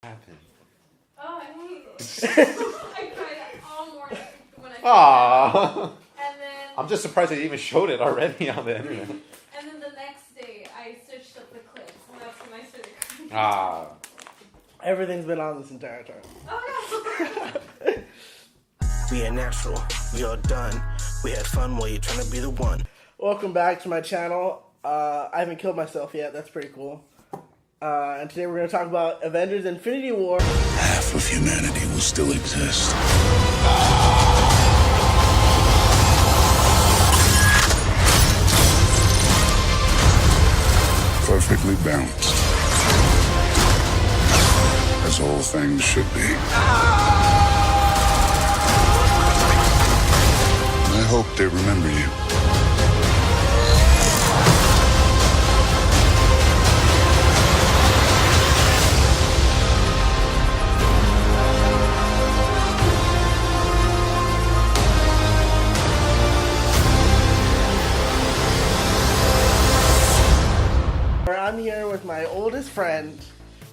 happened? Oh, I hate it. I cried all morning when I Aww. And then I'm just surprised they even showed it already on the internet. and then the next day I searched up the clips and that's when I started crying. Ah. Everything's been on this entire time. Oh We ain't natural, we all done. We had fun while you're trying to be the one. Welcome back to my channel. I haven't killed myself yet. That's pretty cool. And today we're going to talk about Avengers Infinity War. Half of humanity will still exist. Perfectly balanced. As all things should be. I hope they remember you. I'm here with my oldest friend,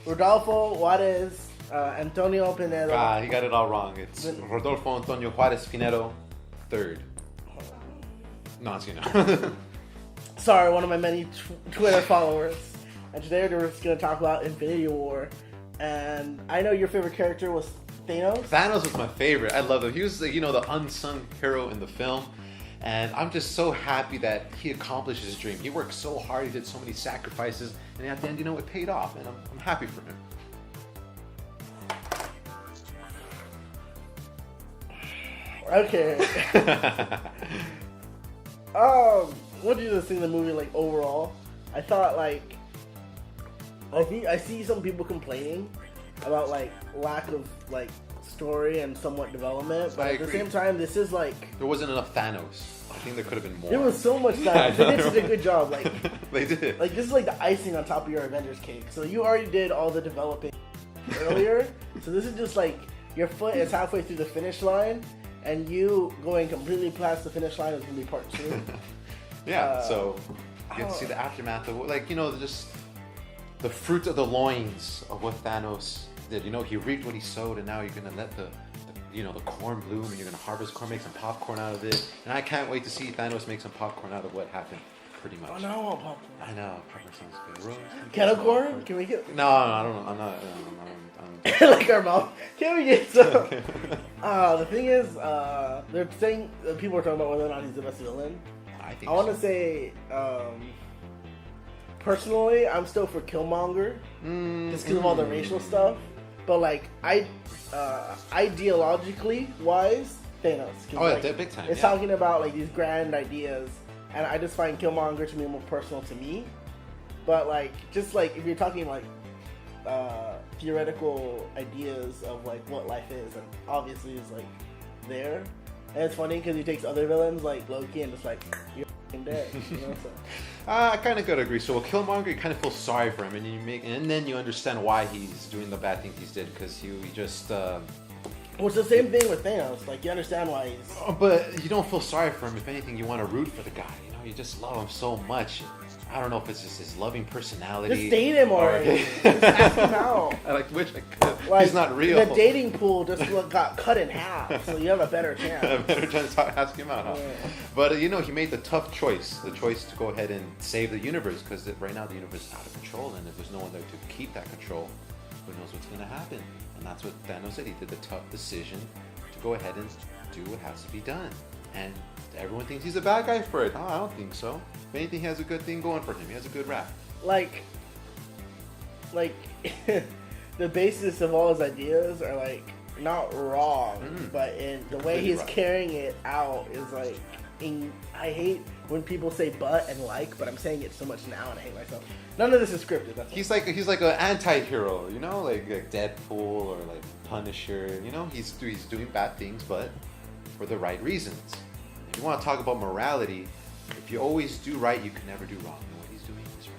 Rodolfo Juarez Antonio Pinedo. Ah, he got it all wrong. It's Rodolfo Antonio Juarez Pinedo, third. No, it's Sorry, one of my many Twitter followers. And today we're just going to talk about Infinity War. And I know your favorite character was Thanos. Thanos was my favorite. I love him. He was, the unsung hero in the film. And I'm just so happy that he accomplished his dream. He worked so hard. He did so many sacrifices. And at the end, it paid off. And I'm happy for him. Okay. What did you just think of the movie, like, overall? I thought, like, I see some people complaining about, like, lack of, like, story and somewhat development, but at the same time, this is, like... There wasn't enough Thanos. I think there could have been more. There was so much Thanos. They did such a good job, like... They did. Like, this is, like, the icing on top of your Avengers cake. So you already did all the developing earlier, so this is just, like, your foot is halfway through the finish line, and you going completely past the finish line is going to be part 2. Yeah, so you get to see the aftermath of, like, just the fruit of the loins of what Thanos did. He reaped what he sowed, and now you're going to let the corn bloom, and you're going to harvest corn, make some popcorn out of it. And I can't wait to see Thanos make some popcorn out of what happened, pretty much. Oh, no, I want popcorn. I know, popcorn sounds good. Rose, Kettle corn? Can we get... No, I don't know. I'm not. like our mom. Can we get some? The thing is, they're saying, people are talking about whether or not he's the best villain. I want to say, personally, I'm still for Killmonger, just because of all the racial stuff. But like, ideologically wise, Thanos. Oh, yeah, like, big time. It's talking about like these grand ideas, and I just find Killmonger to be more personal to me. But like, just like if you're talking like theoretical ideas of like what life is, and obviously is like there. And it's funny because he takes other villains like Loki and just like, you're f***ing dead, so. I kind of gotta agree. So with Killmonger, you kind of feel sorry for him, and then you understand why he's doing the bad things he did, because he just. Well, it's the same thing with Thanos. Like, you understand why he's. But you don't feel sorry for him. If anything, you want to root for the guy. You just love him so much. I don't know if it's just his loving personality. Just date him already. Just ask him out. I wish I could. Like, he's not real. The dating pool just got cut in half, so you have a better chance. A better chance to ask him out, huh? Yeah. But he made the tough choice. The choice to go ahead and save the universe, because right now the universe is out of control, and if there's no one there to keep that control, who knows what's going to happen? And that's what Thanos did. He did the tough decision to go ahead and do what has to be done. And everyone thinks he's a bad guy for it. Oh, I don't think so. If anything, he has a good thing going for him. He has a good rap. Like the basis of all his ideas are like not wrong, but in the way he's carrying it out is like. I hate when people say "but" and "like," but I'm saying it so much now, and I hate myself. None of this is scripted. That's he's like an anti-hero, like Deadpool or like Punisher. He's doing bad things, but for the right reasons. If you want to talk about morality, if you always do right, you can never do wrong. And what he's doing is right.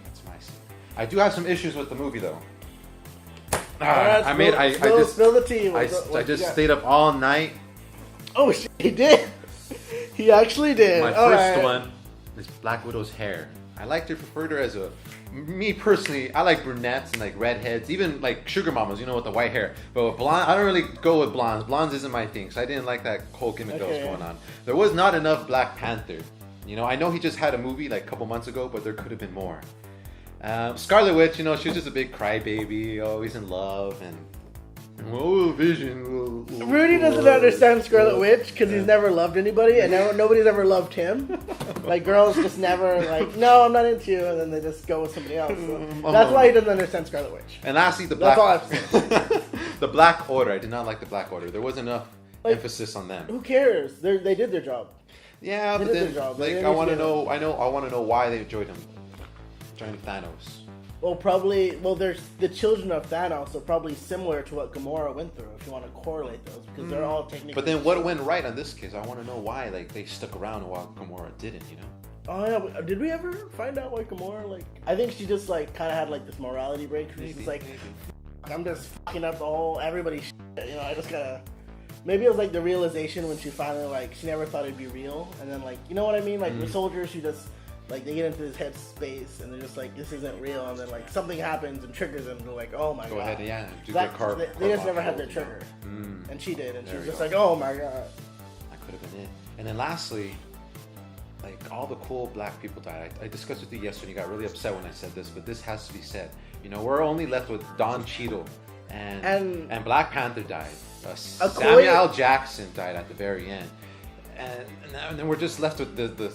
That's my say. I do have some issues with the movie, though. Spill the tea. I just stayed up all night. Oh shit, he did. He actually did. My first one is Black Widow's hair. I liked her, preferred her as a me personally, I like brunettes and like redheads, even like sugar mamas, you know, with the white hair. But with blonde, I don't really go with blondes. Blondes isn't my thing, so I didn't like that whole gimmick that was going on. There was not enough Black Panther. You know, I know he just had a movie like a couple months ago, but there could have been more. Scarlet Witch, you know, she was just a big crybaby, always in love, and oh, Vision. Rudy doesn't understand Scarlet Witch because he's never loved anybody, and nobody's ever loved him. Like, girls just never, like, no, I'm not into you, and then they just go with somebody else. So that's why he doesn't understand Scarlet Witch. And lastly, the Black... That's all I have to say. The Black Order. I did not like the Black Order. There wasn't enough emphasis on them. Who cares? They did their job. Yeah, but then, like, I want to know. I want to know why they joined Thanos. Well, there's the children of Thanos are probably similar to what Gamora went through. If you want to correlate those, because they're all technically. But then, what went right on this case? I want to know why, like, they stuck around while Gamora didn't. You know. Oh yeah, did we ever find out why Gamora, like? I think she just like kind of had like this morality break. She's just like, I'm just fucking up the whole everybody. You know, I just gotta. Maybe it was like the realization when she finally like she never thought it'd be real, and then like you know what I mean, like the soldiers who just. Like, they get into this head space, and they're just like, this isn't real, and then, like, something happens and triggers them, and they're like, oh my god. Go ahead, yeah. They just never had their trigger. And she did, and she was just like, oh my god. That could have been it. And then lastly, like, all the cool black people died. I discussed with you yesterday, you got really upset when I said this, but this has to be said. You know, we're only left with Don Cheadle, and Black Panther died. Samuel L. Jackson died at the very end. And then we're just left with the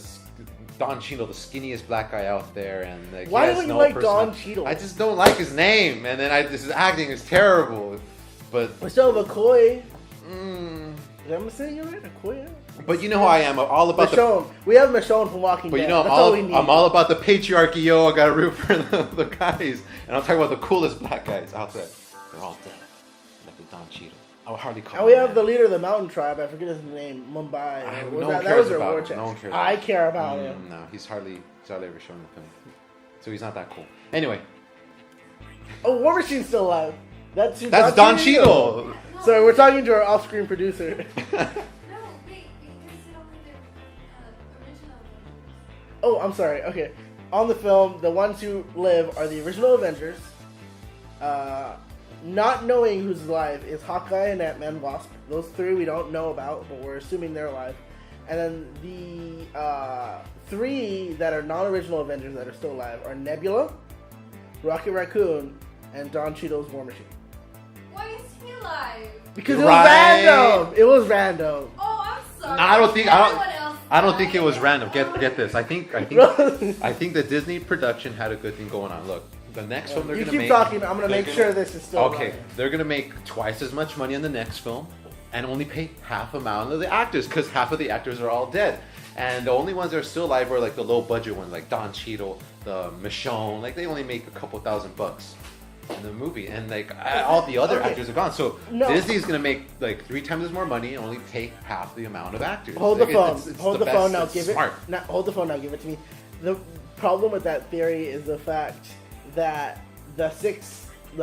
Don Cheadle, the skinniest black guy out there, and like, why don't you like Don Cheadle? I just don't like his name, and then his acting is terrible. But we still have Okoye. Did I say you're right, Okoye? But you know how I am, all about Michonne. We have Michonne from Walking Dead. But you know, I'm all about the patriarchy, yo. I gotta root for the guys, and I'm talking about the coolest black guys out there. They're all dead, like the Don Cheadle. I would hardly call him. And we have the leader of the mountain tribe. I forget his name. Mumbai. No one cares about him. I care about him. No, he's hardly ever shown in the film, so he's not that cool. Anyway. Oh, War Machine's still alive. That's Don Cheadle. So we're talking to our off-screen producer. No, wait, because it only their original. Oh, I'm sorry. Okay, on the film, the ones who live are the original Avengers. Not knowing who's alive is Hawkeye and Ant-Man Wasp. Those three we don't know about, but we're assuming they're alive. And then the three that are non-original Avengers that are still alive are Nebula, Rocket Raccoon, and Don Cheadle's War Machine. Why is he alive? Because it was random. It was random. Oh, I'm sorry. I don't think it was random. Get this. I think the Disney production had a good thing going on. Look. The next film they're going to make... You keep talking, I'm going to make sure this is still okay, they're going to make twice as much money on the next film and only pay half amount of the actors because half of the actors are all dead. And the only ones that are still alive are like the low budget ones, like Don Cheadle, the Michonne. Like, they only make a couple $1,000 in the movie. And like all the other actors are gone. So Disney's going to make like 3 times as more money and only pay half the amount of actors. Hold the phone. Hold the phone now. Give it to me. The problem with that theory is the fact that the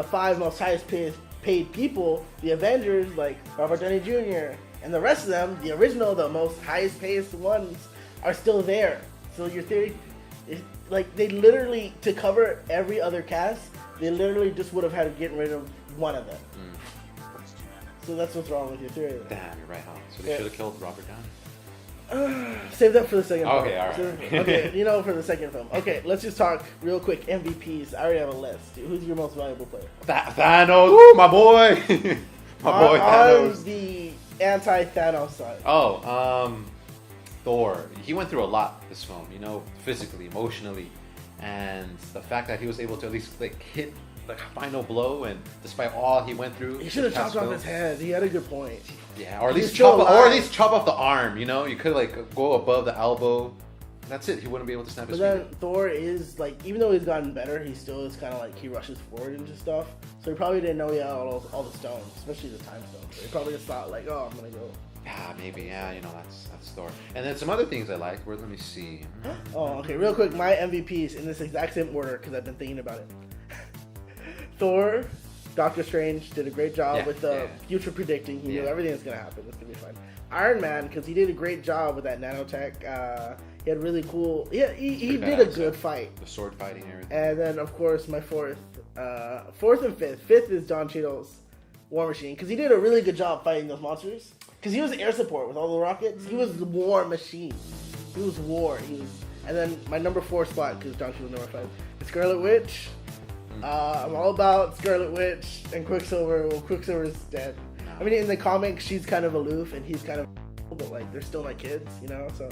5 most highest paid people, the Avengers, like Robert Downey Jr., and the rest of them, the original, the most highest paid ones, are still there. So your theory is, like, they literally, to cover every other cast, they literally just would have had to get rid of one of them. So that's what's wrong with your theory. Damn, you're right, huh? So they should have killed Robert Downey. Save that for the second film. Okay, alright. Okay, for the second film. Okay, let's just talk real quick. MVPs. I already have a list. Who's your most valuable player? Thanos! Ooh, my boy! Thanos. On the anti-Thanos side. Thor. He went through a lot this film, you know, physically, emotionally. And the fact that he was able to at least like hit the final blow, and despite all he went through, he should have chopped off his head. He had a good point. Yeah, or at least chop off the arm. You know, you could like go above the elbow. That's it. He wouldn't be able to snap his finger. But then Thor is like, even though he's gotten better, he still is kind of like he rushes forward into stuff. So he probably didn't know he had all the stones, especially the time stones. So he probably just thought like, oh, I'm gonna go. Yeah, maybe. Yeah, you know, that's Thor. And then some other things I like. Let me see. Oh, okay. Real quick, my MVPs in this exact same order because I've been thinking about it. Thor, Doctor Strange did a great job with the future predicting. He knew everything that's gonna happen. It's gonna be fine. Iron Man, because he did a great job with that nanotech. He had really cool. Yeah, he Pretty did a badass, good yeah. fight. The sword fighting and everything. And then, of course, my fourth and fifth. Fifth is Don Cheadle's War Machine, because he did a really good job fighting those monsters. Because he was air support with all the rockets. He was the War Machine. He was war. And then my number 4 spot, because Don Cheadle number 5, is Scarlet Witch. I'm all about Scarlet Witch and Quicksilver. Well, Quicksilver's dead. I mean, in the comics, she's kind of aloof, and he's kind of, but like they're still like kids, you know. So.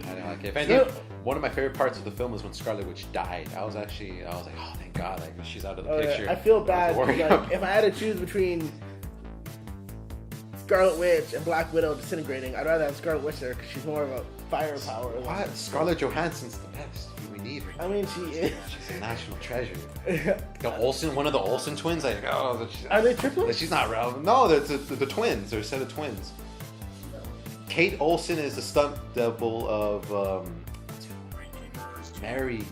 I know, like, if anything, one of my favorite parts of the film was when Scarlet Witch died. I was like, oh, thank God, like she's out of the picture. Yeah. I feel bad. Like, If I had to choose between Scarlet Witch and Black Widow disintegrating, I'd rather have Scarlet Witch there because she's more of a firepower. What? Scarlett Johansson's the best. We need her. I mean, she is. She's a national treasure. One of the Olsen twins. Like, Are they triplets? She's not relevant. No, the twins. They're a set of twins. Kate Olsen is the stunt double of Mary.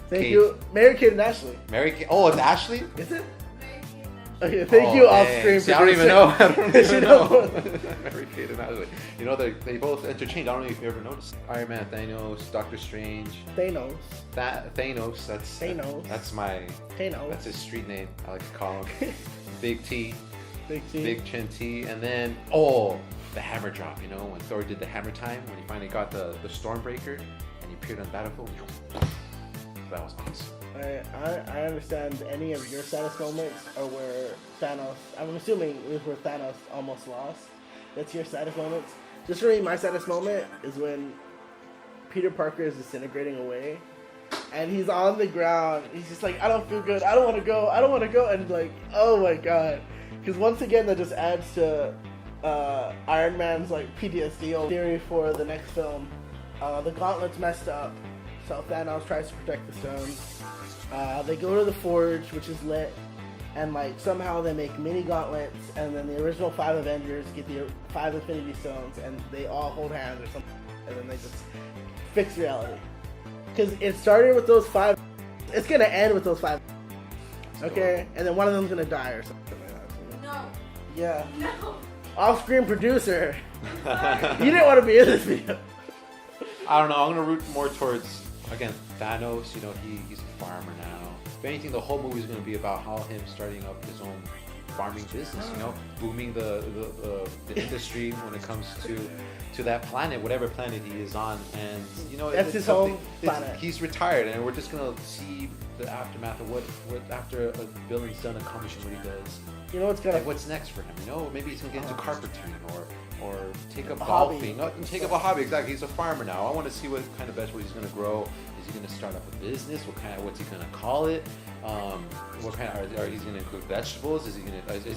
Thank you, Mary Kate and Ashley. Mary Kate. Oh, it's Ashley. Is it? Okay, thank you, off-screen. See, I don't even know. I don't even know. know. Mary Kate and Ashley. You know, they both interchange. I don't know if you ever noticed. Iron Man, Thanos, Doctor Strange. Thanos. Thanos. Thanos. That's my. Thanos. That's his street name. I like to call him. Big T. Big T. Big Chin T. And then the hammer drop. You know, when Thor did the hammer time, when he finally got the Stormbreaker and he appeared on the battlefield. That was awesome. I understand any of your saddest moments are where Thanos, I'm assuming it was where Thanos almost lost. That's your saddest moments. Just for me, my saddest moment is when Peter Parker is disintegrating away and he's on the ground. He's just like, I don't feel good. I don't want to go. I don't want to go. And like, oh my God. Because once again, that just adds to Iron Man's like PTSD theory for the next film. The gauntlet's messed up. So Thanos tries to protect the stones. They go to the forge, which is lit, and like somehow they make mini gauntlets, and then the original 5 Avengers get the 5 Infinity Stones, and they all hold hands or something, and then they just fix reality. Because it started with those 5. It's gonna end with those 5. Okay, and then one of them's gonna die or something like that. No. Yeah. No. Off-screen producer. You didn't want to be in this video. I don't know. I'm gonna root more towards again Thanos. You know, he's a farmer now. If anything, the whole movie is gonna be about how him starting up his own farming business. You know, booming the industry when it comes to that planet, whatever planet he is on, and you know that's his home planet. He's retired, and we're just gonna see the aftermath of what after a villain's done accomplishing what he does. You know what's gonna what's next for him? You know, maybe he's gonna get into carpentering or take up a hobby. golfing. No, take up a hobby. Exactly. He's a farmer now. I want to see what kind of vegetables he's gonna grow. Is he gonna start up a business? What's he gonna call it? What kind of are he's gonna include vegetables? Is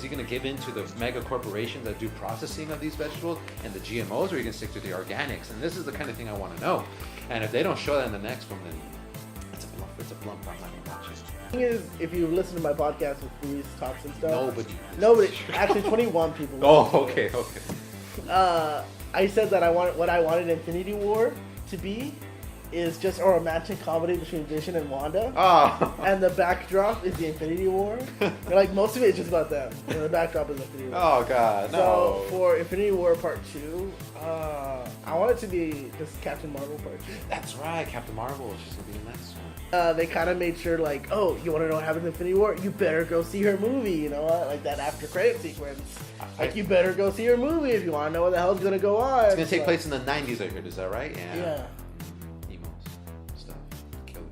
he gonna give in to the mega corporations that do processing of these vegetables and the GMOs, or are you gonna stick to the organics? And this is the kind of thing I want to know. And if they don't show that in the next one, then it's a blump. I'm not gonna watch it. The thing is, if you listen to my podcast with Luis talks and stuff, Nobody. Actually, 21 people. Oh, okay. I said that what I wanted Infinity War to be is just a romantic comedy between Vision and Wanda. Oh. And the backdrop is the Infinity War. Like most of it is just about them. And the backdrop is Infinity War. Oh God, no. So for Infinity War Part 2, I want it to be just Captain Marvel Part 2. That's right, Captain Marvel. She's gonna be in the next one. They kind of made sure, like, oh, you want to know what happens in Infinity War? You better go see her movie, you know what? Like that after credit sequence. Like, you better go see her movie if you want to know what the hell's gonna go on. It's gonna take place in the 90s, I heard. Is that right? Yeah. Emos, stuff, killers.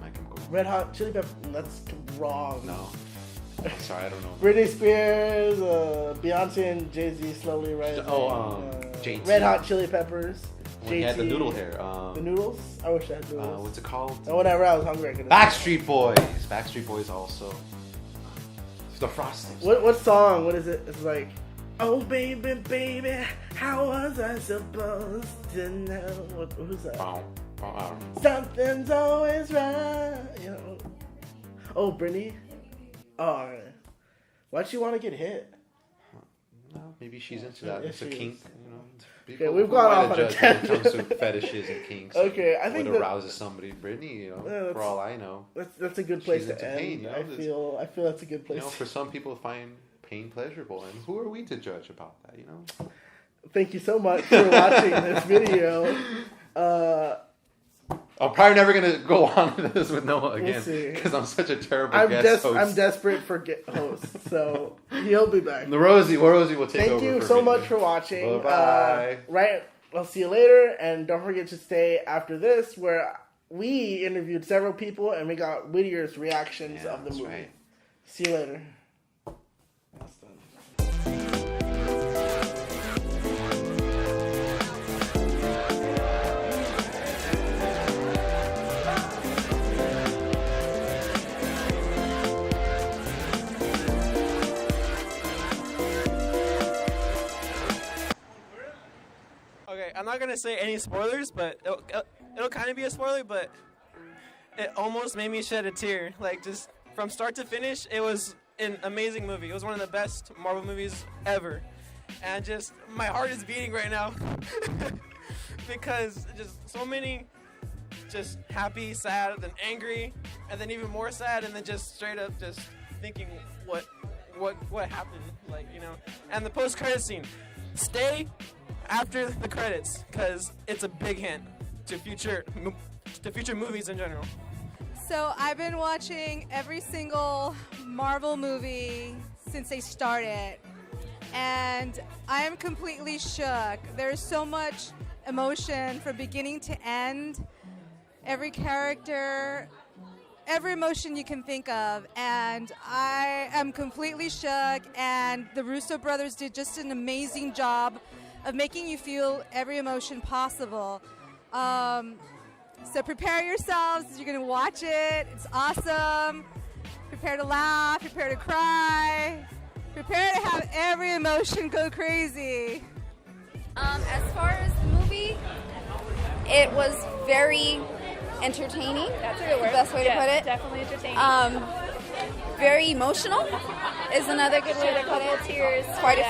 My Chemical Romance. Red Hot Chili Peppers. That's wrong. No. Sorry, I don't know. Britney Spears, Beyonce and Jay-Z slowly rising. JT. Red Hot Chili Peppers. When he had the noodle hair. The noodles? I wish I had noodles. What's it called? And whenever I was hungry, I could. Backstreet Boys. Backstreet Boys also. The Frosties. What song? What is it? It's like, oh baby, baby, how was I supposed to know? Who's that? Something's always right. You know. Oh, Britney. Oh, why'd she want to get hit? No, maybe she's into that. It's a kink, you know. Okay, we've gone off on a tangent. When it comes to fetishes and kinks. Okay, I think what arouses somebody, Britney, you know, for all I know. That's a good place She's to into end. pain, you know, I feel that's a good place. You know, for some people find pain pleasurable, and who are we to judge about that, you know? thank you so much for watching this video. I'm probably never gonna go on with this with Noah We'll again see. because I'm such a terrible guest host. I'm desperate for hosts, so he'll be back. The Rosie will take over. Thank you so much for watching. Bye. Right, I'll see you later, and don't forget to stay after this, where we interviewed several people and we got Whittier's reactions of the movie. Right. See you later. That's done. Okay, I'm not gonna say any spoilers, but it'll kind of be a spoiler, but it almost made me shed a tear. Like, just from start to finish, it was an amazing movie. It was one of the best Marvel movies ever. And just, my heart is beating right now. Because just so many, just happy, sad, and angry, and then even more sad, and then just straight up just thinking what happened, like, you know. And the post-credit scene. Stay after the credits, because it's a big hint to future movies in general. So I've been watching every single Marvel movie since they started, and I am completely shook. There's so much emotion from beginning to end. Every character, every emotion you can think of, and I am completely shook, and the Russo brothers did just an amazing job of making you feel every emotion possible. So prepare yourselves, you're gonna watch it, it's awesome. Prepare to laugh, prepare to cry, prepare to have every emotion go crazy. As far as the movie, it was very entertaining. That's a good word. The best way to put it. Definitely entertaining. Very emotional is another good way to put it. Tears. Quite a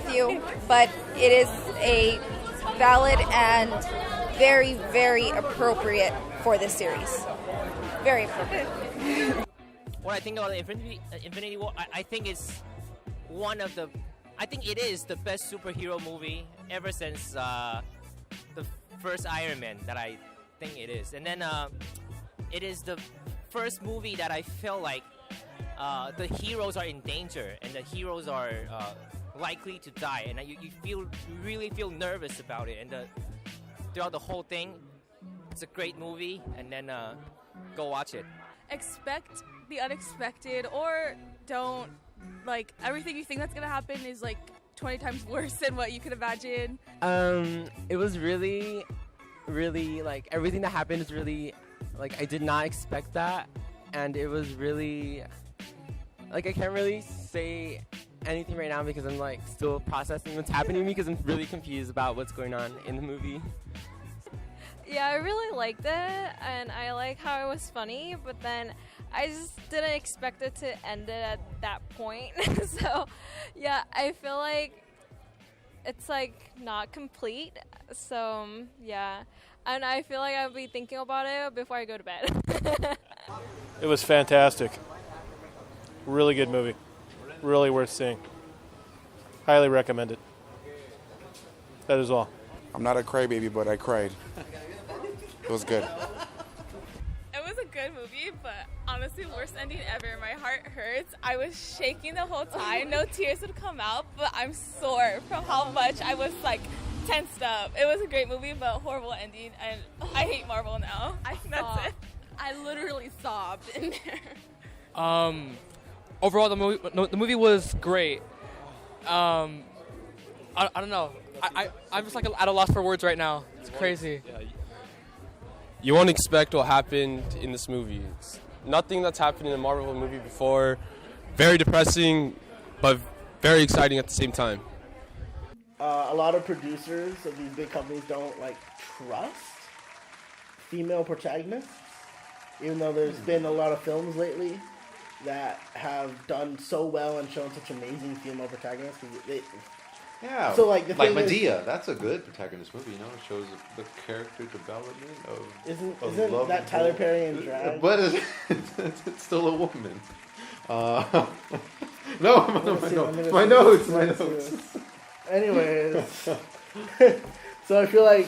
few. But it is a valid and very, very appropriate for this series. Very appropriate. What I think about Infinity War, I think it's I think it is the best superhero movie ever since the first Iron Man that I think it is. And then it is the first movie that I feel like the heroes are in danger and the heroes are likely to die, and you really feel nervous about it. And throughout the whole thing, it's a great movie. And then go watch it. Expect the unexpected, or don't. Like, everything you think that's gonna happen is like 20 times worse than what you could imagine. It was really, like, everything that happened is really, like, I did not expect that, and it was really, like, I can't really say anything right now because I'm, like, still processing what's happening to me because I'm really confused about what's going on in the movie. Yeah, I really liked it, and I like how it was funny, but then I just didn't expect it to end it at that point. So, yeah, I feel like it's, like, not complete. So, yeah. And I feel like I'll be thinking about it before I go to bed. It was fantastic. Really good movie. Really worth seeing. Highly recommend it. That is all. I'm not a crybaby, but I cried. It was good. It was a good movie, but honestly, worst ending ever. My heart hurts. I was shaking the whole time. No tears would come out, but I'm sore from how much I was, like, tensed up. It was a great movie, but horrible ending, and I hate Marvel now. That's it. I literally sobbed in there. Overall, the movie was great. I don't know. I'm just, like, at a loss for words right now. It's crazy. Yeah. You won't expect what happened in this movie. It's nothing that's happened in a Marvel movie before. Very depressing, but very exciting at the same time. A lot of producers of these big companies don't, like, trust female protagonists, even though there's been a lot of films lately that have done so well and shown such amazing female protagonists. Yeah, so, like, the thing Medea, that's a good protaganist movie, you know, it shows the character development of Isn't love that and Tyler hope. Perry in drag? But it's still a woman. No, my notes. Anyways, so I feel like